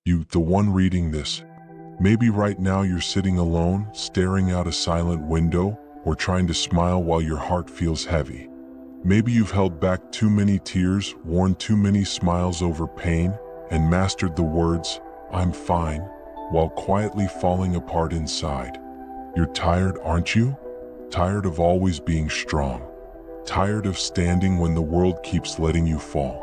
You, the one reading this. Maybe right now you're sitting alone, staring out a silent window, or trying to smile while your heart feels heavy. Maybe you've held back too many tears, worn too many smiles over pain, and mastered the words, "I'm fine," while quietly falling apart inside. You're tired, aren't you? Tired of always being strong. Tired of standing when the world keeps letting you fall.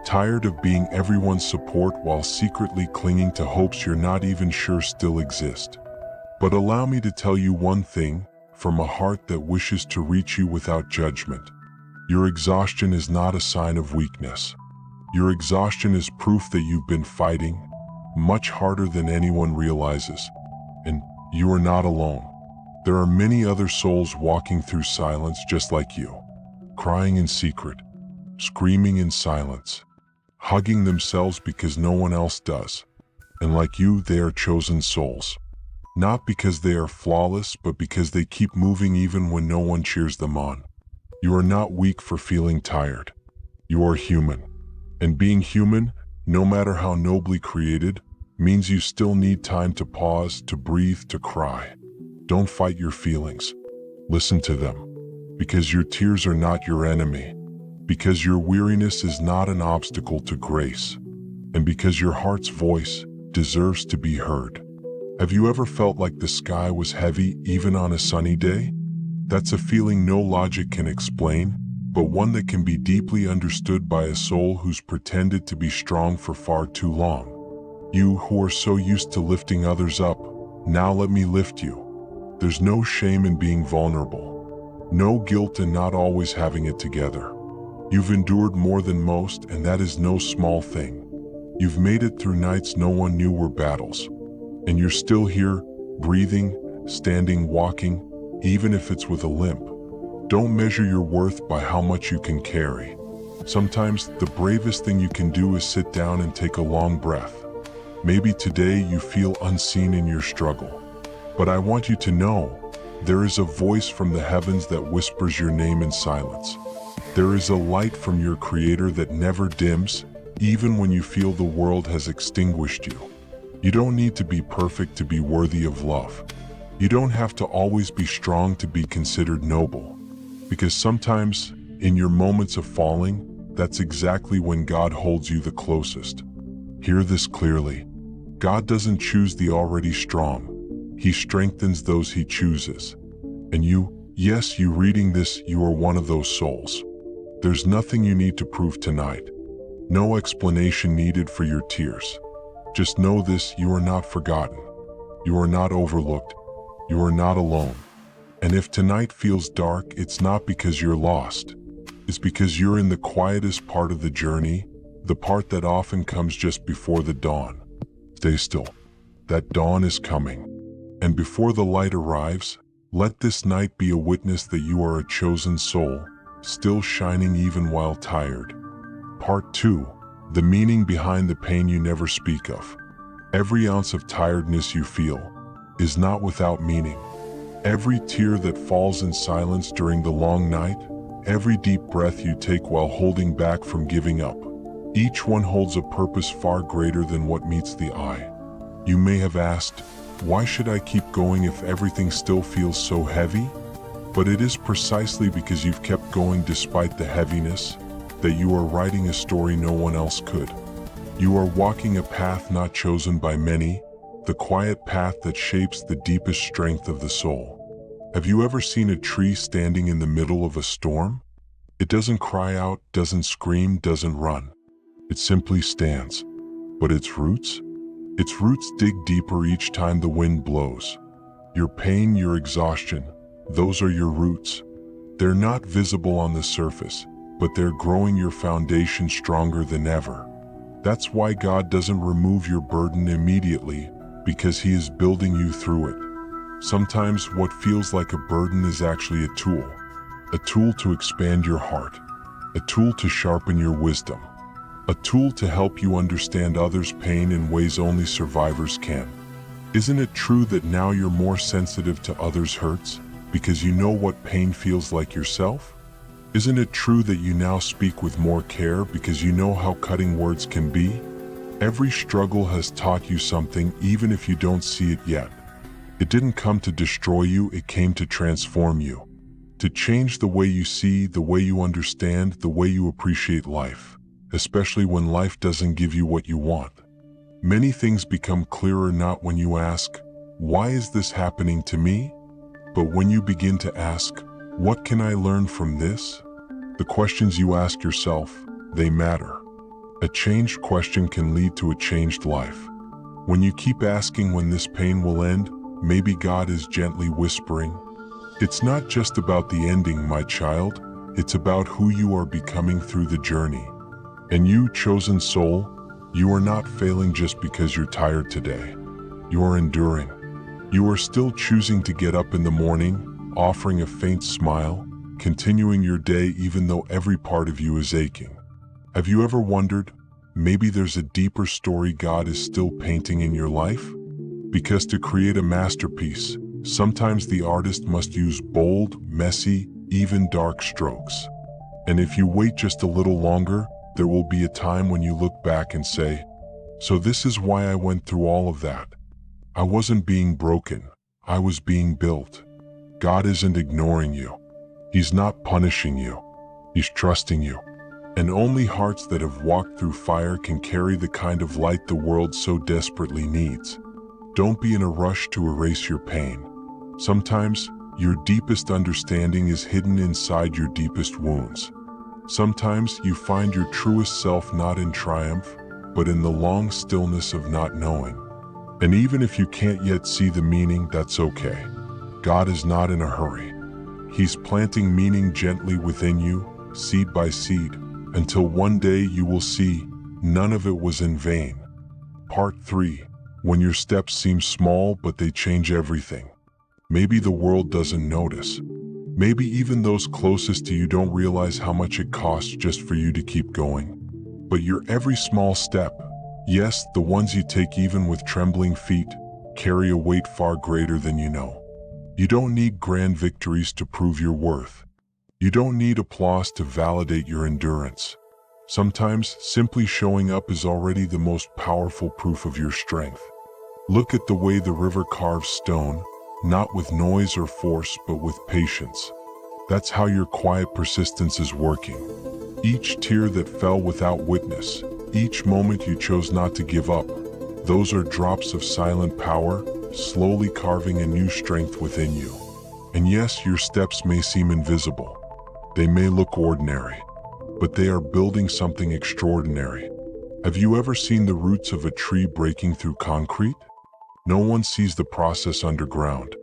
Tired of being everyone's support while secretly clinging to hopes you're not even sure still exist. But allow me to tell you one thing, from a heart that wishes to reach you without judgment. Your exhaustion is not a sign of weakness. Your exhaustion is proof that you've been fighting, much harder than anyone realizes. And you are not alone. There are many other souls walking through silence just like you, crying in secret, screaming in silence, hugging themselves because no one else does. And like you, they are chosen souls. Not because they are flawless, but because they keep moving even when no one cheers them on. You are not weak for feeling tired. You are human. And being human, no matter how nobly created, means you still need time to pause, to breathe, to cry. Don't fight your feelings. Listen to them. Because your tears are not your enemy. Because your weariness is not an obstacle to grace. And because your heart's voice deserves to be heard. Have you ever felt like the sky was heavy even on a sunny day? That's a feeling no logic can explain, but one that can be deeply understood by a soul who's pretended to be strong for far too long. You who are so used to lifting others up, now let me lift you. There's no shame in being vulnerable. No guilt in not always having it together. You've endured more than most, and that is no small thing. You've made it through nights no one knew were battles. And you're still here, breathing, standing, walking, even if it's with a limp. Don't measure your worth by how much you can carry. Sometimes the bravest thing you can do is sit down and take a long breath. Maybe today you feel unseen in your struggle. But I want you to know, there is a voice from the heavens that whispers your name in silence. There is a light from your Creator that never dims, even when you feel the world has extinguished you. You don't need to be perfect to be worthy of love. You don't have to always be strong to be considered noble. Because sometimes, in your moments of falling, that's exactly when God holds you the closest. Hear this clearly. God doesn't choose the already strong. He strengthens those He chooses. And you, yes, you reading this, you are one of those souls. There's nothing you need to prove tonight. No explanation needed for your tears. Just know this, you are not forgotten. You are not overlooked. You are not alone. And if tonight feels dark, it's not because you're lost. It's because you're in the quietest part of the journey, the part that often comes just before the dawn. Stay still. That dawn is coming. And before the light arrives, let this night be a witness that you are a chosen soul, still shining even while tired. Part 2. The meaning behind the pain you never speak of. Every ounce of tiredness you feel is not without meaning. Every tear that falls in silence during the long night, every deep breath you take while holding back from giving up, each one holds a purpose far greater than what meets the eye. You may have asked, why should I keep going if everything still feels so heavy? But it is precisely because you've kept going despite the heaviness that you are writing a story no one else could. You are walking a path not chosen by many, the quiet path that shapes the deepest strength of the soul. Have you ever seen a tree standing in the middle of a storm? It doesn't cry out, doesn't scream, doesn't run. It simply stands. But its roots dig deeper each time the wind blows. Your pain, your exhaustion, those are your roots. They're not visible on the surface, but they're growing your foundation stronger than ever. That's why God doesn't remove your burden immediately, because He is building you through it. Sometimes what feels like a burden is actually a tool to expand your heart, a tool to sharpen your wisdom, a tool to help you understand others' pain in ways only survivors can. Isn't it true that now you're more sensitive to others' hurts because you know what pain feels like yourself? Isn't it true that you now speak with more care because you know how cutting words can be? Every struggle has taught you something, even if you don't see it yet. It didn't come to destroy you, it came to transform you. To change the way you see, the way you understand, the way you appreciate life, especially when life doesn't give you what you want. Many things become clearer not when you ask, "Why is this happening to me?" but when you begin to ask, "What can I learn from this?" The questions you ask yourself, they matter. A changed question can lead to a changed life. When you keep asking when this pain will end, maybe God is gently whispering, "It's not just about the ending, my child. It's about who you are becoming through the journey." And you, chosen soul, you are not failing just because you're tired today. You are enduring. You are still choosing to get up in the morning, offering a faint smile, continuing your day even though every part of you is aching. Have you ever wondered, maybe there's a deeper story God is still painting in your life? Because to create a masterpiece, sometimes the artist must use bold, messy, even dark strokes. And if you wait just a little longer, there will be a time when you look back and say, "So this is why I went through all of that. I wasn't being broken, I was being built." God isn't ignoring you. He's not punishing you. He's trusting you. And only hearts that have walked through fire can carry the kind of light the world so desperately needs. Don't be in a rush to erase your pain. Sometimes, your deepest understanding is hidden inside your deepest wounds. Sometimes you find your truest self not in triumph, but in the long stillness of not knowing. And even if you can't yet see the meaning, that's okay. God is not in a hurry. He's planting meaning gently within you, seed by seed, until one day you will see none of it was in vain. Part 3. When your steps seem small but they change everything. Maybe the world doesn't notice. Maybe even those closest to you don't realize how much it costs just for you to keep going. But your every small step, yes, the ones you take even with trembling feet, carry a weight far greater than you know. You don't need grand victories to prove your worth. You don't need applause to validate your endurance. Sometimes, simply showing up is already the most powerful proof of your strength. Look at the way the river carves stone, not with noise or force, but with patience. That's how your quiet persistence is working. Each tear that fell without witness, each moment you chose not to give up, those are drops of silent power, slowly carving a new strength within you. And yes, your steps may seem invisible. They may look ordinary, but they are building something extraordinary. Have you ever seen the roots of a tree breaking through concrete? No one sees the process underground.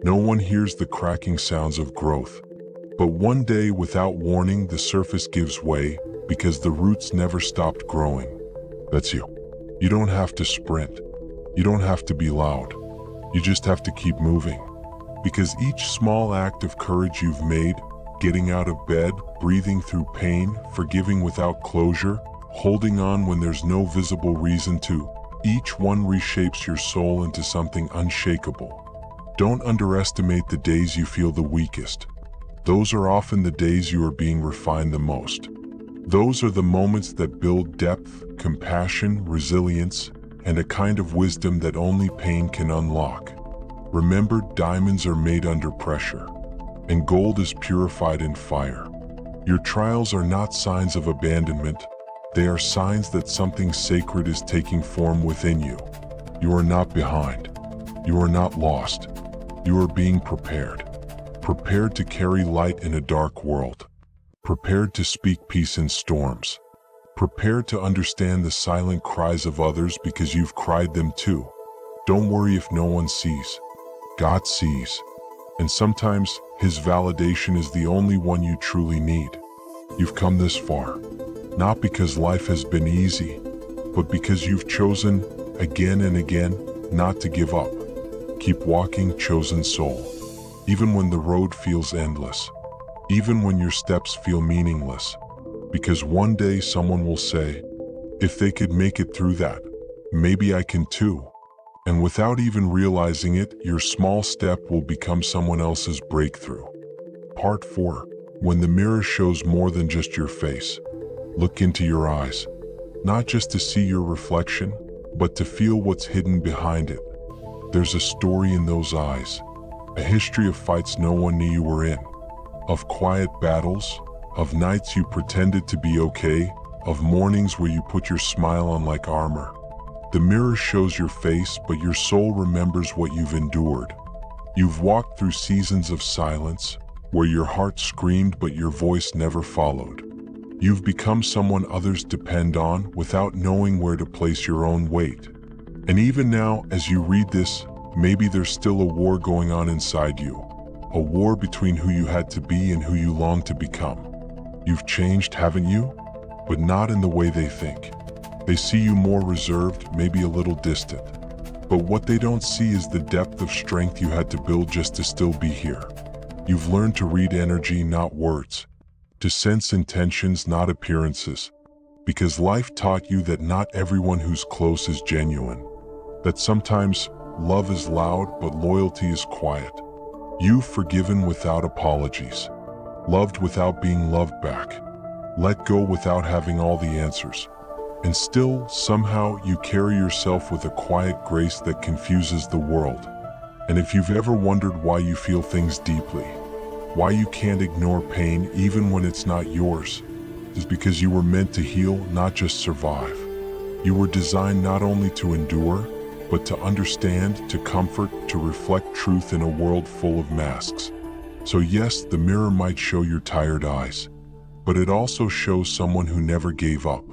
No one hears the cracking sounds of growth. But one day, without warning, the surface gives way because the roots never stopped growing. That's you. You don't have to sprint. You don't have to be loud. You just have to keep moving. Because each small act of courage you've made, getting out of bed, breathing through pain, forgiving without closure, holding on when there's no visible reason to, each one reshapes your soul into something unshakable. Don't underestimate the days you feel the weakest. Those are often the days you are being refined the most. Those are the moments that build depth, compassion, resilience, and a kind of wisdom that only pain can unlock. Remember, diamonds are made under pressure, and gold is purified in fire. Your trials are not signs of abandonment. They are signs that something sacred is taking form within you. You are not behind. You are not lost. You are being prepared. Prepared to carry light in a dark world. Prepared to speak peace in storms. Prepared to understand the silent cries of others because you've cried them too. Don't worry if no one sees. God sees. And sometimes, His validation is the only one you truly need. You've come this far. Not because life has been easy, but because you've chosen, again and again, not to give up. Keep walking, chosen soul. Even when the road feels endless. Even when your steps feel meaningless. Because one day someone will say, if they could make it through that, maybe I can too. And without even realizing it, your small step will become someone else's breakthrough. Part 4. When the mirror shows more than just your face. Look into your eyes. not just to see your reflection, but to feel what's hidden behind it. There's a story in those eyes, a history of fights no one knew you were in, of quiet battles, of nights you pretended to be okay, of mornings where you put your smile on like armor. The mirror shows your face, but your soul remembers what you've endured. You've walked through seasons of silence, where your heart screamed but your voice never followed. You've become someone others depend on without knowing where to place your own weight. And even now, as you read this, maybe there's still a war going on inside you. A war between who you had to be and who you long to become. You've changed, haven't you? But not in the way they think. They see you more reserved, maybe a little distant. But what they don't see is the depth of strength you had to build just to still be here. You've learned to read energy, not words. To sense intentions, not appearances. Because life taught you that not everyone who's close is genuine. That sometimes love is loud, but loyalty is quiet. You've forgiven without apologies. Loved without being loved back. Let go without having all the answers. And still, somehow, you carry yourself with a quiet grace that confuses the world. And if you've ever wondered why you feel things deeply, why you can't ignore pain even when it's not yours, is because you were meant to heal, not just survive. You were designed not only to endure, but to understand, to comfort, to reflect truth in a world full of masks. So yes, the mirror might show your tired eyes, but it also shows someone who never gave up.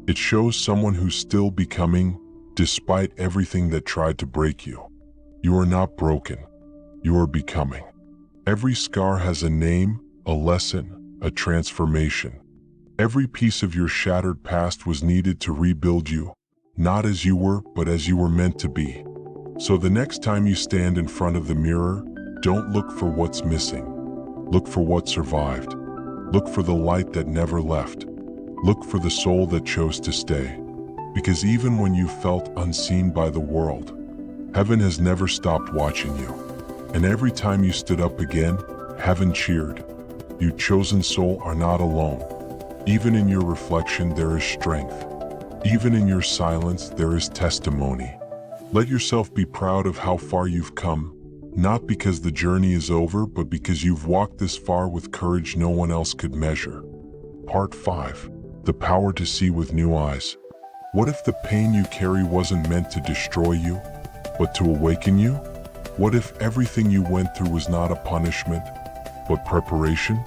It shows someone who's still becoming, despite everything that tried to break you. You are not broken. You are becoming. Every scar has a name, a lesson, a transformation. Every piece of your shattered past was needed to rebuild you, not as you were, but as you were meant to be. So the next time you stand in front of the mirror, don't look for what's missing. Look for what survived. Look for the light that never left. Look for the soul that chose to stay. Because even when you felt unseen by the world, heaven has never stopped watching you. And every time you stood up again, heaven cheered. You chosen soul are not alone. Even in your reflection there is strength. Even in your silence there is testimony. Let yourself be proud of how far you've come, not because the journey is over, but because you've walked this far with courage no one else could measure. Part 5. The power to see with new eyes. What if the pain you carry wasn't meant to destroy you, but to awaken you? What if everything you went through was not a punishment, but preparation?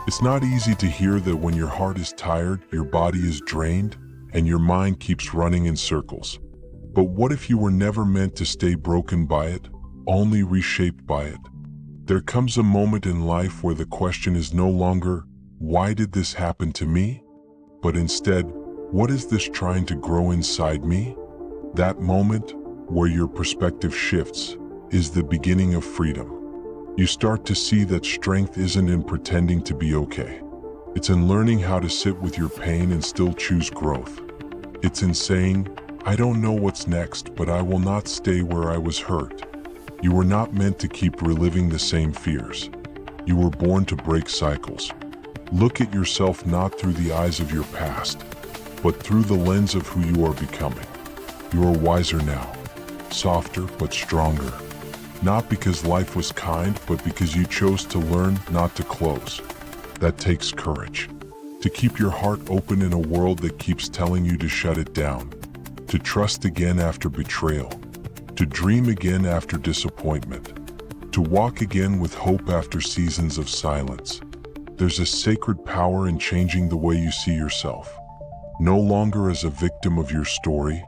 It's not easy to hear that when your heart is tired, your body is drained, and your mind keeps running in circles. But what if you were never meant to stay broken by it, only reshaped by it? There comes a moment in life where the question is no longer, why did this happen to me? But instead, what is this trying to grow inside me? That moment, where your perspective shifts, is the beginning of freedom. You start to see that strength isn't in pretending to be okay. It's in learning how to sit with your pain and still choose growth. It's in saying, I don't know what's next, but I will not stay where I was hurt. You were not meant to keep reliving the same fears. You were born to break cycles. Look at yourself not through the eyes of your past, but through the lens of who you are becoming. You are wiser now, softer but stronger. Not because life was kind, but because you chose to learn, not to close. That takes courage. To keep your heart open in a world that keeps telling you to shut it down. To trust again after betrayal. To dream again after disappointment. To walk again with hope after seasons of silence. There's a sacred power in changing the way you see yourself. No longer as a victim of your story,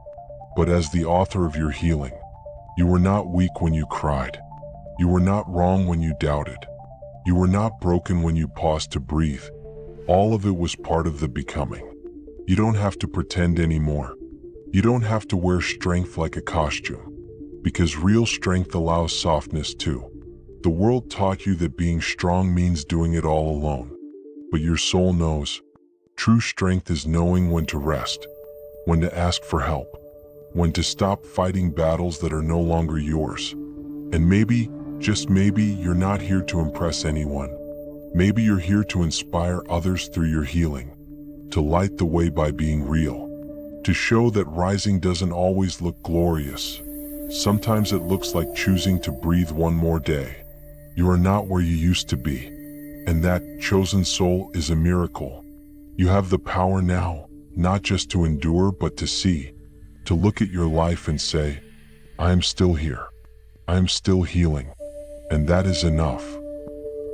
but as the author of your healing. You were not weak when you cried. You were not wrong when you doubted. You were not broken when you paused to breathe. All of it was part of the becoming. You don't have to pretend anymore. You don't have to wear strength like a costume. Because real strength allows softness too. The world taught you that being strong means doing it all alone. But your soul knows. True strength is knowing when to rest, when to ask for help, when to stop fighting battles that are no longer yours. And maybe, just maybe, you're not here to impress anyone. Maybe you're here to inspire others through your healing, to light the way by being real. to show that rising doesn't always look glorious. Sometimes it looks like choosing to breathe one more day. You are not where you used to be, and that, chosen soul, is a miracle. You have the power now, not just to endure but to see, to look at your life and say, I am still here. I am still healing. And that is enough.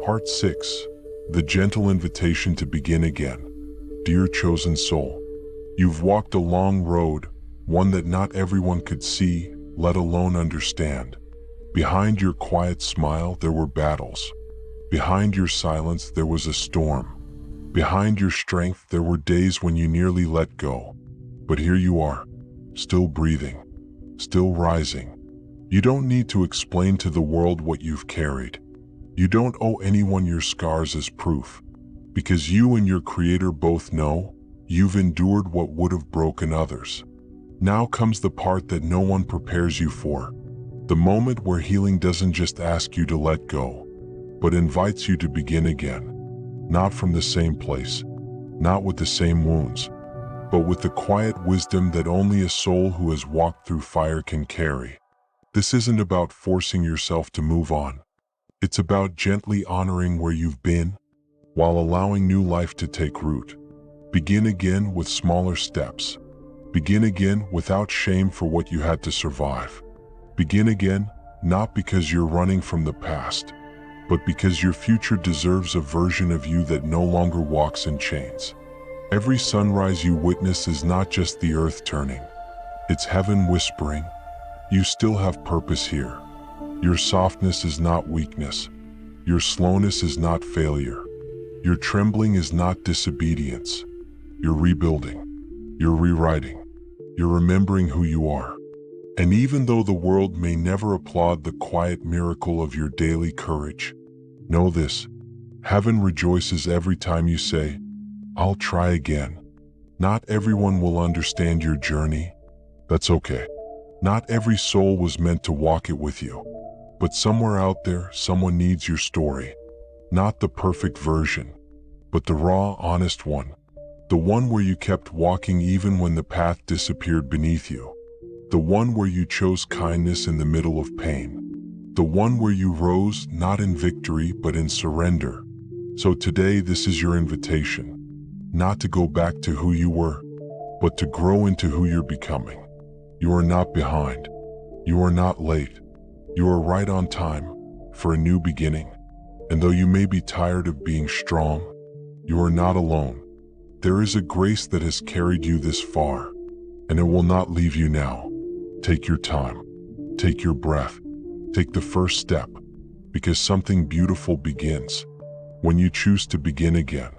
Part 6. The gentle invitation to begin again. Dear chosen soul, you've walked a long road, one that not everyone could see, let alone understand. Behind your quiet smile there were battles. Behind your silence there was a storm. Behind your strength there were days when you nearly let go. But here you are, still breathing, still rising. You don't need to explain to the world what you've carried. You don't owe anyone your scars as proof, because you and your Creator both know you've endured what would have broken others. Now comes the part that no one prepares you for. The moment where healing doesn't just ask you to let go, but invites you to begin again. Not from the same place, not with the same wounds, but with the quiet wisdom that only a soul who has walked through fire can carry. This isn't about forcing yourself to move on. It's about gently honoring where you've been, while allowing new life to take root. Begin again with smaller steps. Begin again without shame for what you had to survive. Begin again, not because you're running from the past, but because your future deserves a version of you that no longer walks in chains. Every sunrise you witness is not just the earth turning. It's heaven whispering, you still have purpose here. Your softness is not weakness. Your slowness is not failure. Your trembling is not disobedience. You're rebuilding. You're rewriting. You're remembering who you are. And even though the world may never applaud the quiet miracle of your daily courage, know this: heaven rejoices every time you say, I'll try again. Not everyone will understand your journey. That's okay. Not every soul was meant to walk it with you. But somewhere out there, someone needs your story. Not the perfect version, but the raw, honest one. The one where you kept walking even when the path disappeared beneath you. The one where you chose kindness in the middle of pain. The one where you rose not in victory but in surrender. So today this is your invitation. Not to go back to who you were, but to grow into who you're becoming. You are not behind. You are not late. You are right on time for a new beginning. And though you may be tired of being strong, you are not alone. There is a grace that has carried you this far, and it will not leave you now. Take your time. Take your breath. Take the first step, because something beautiful begins when you choose to begin again.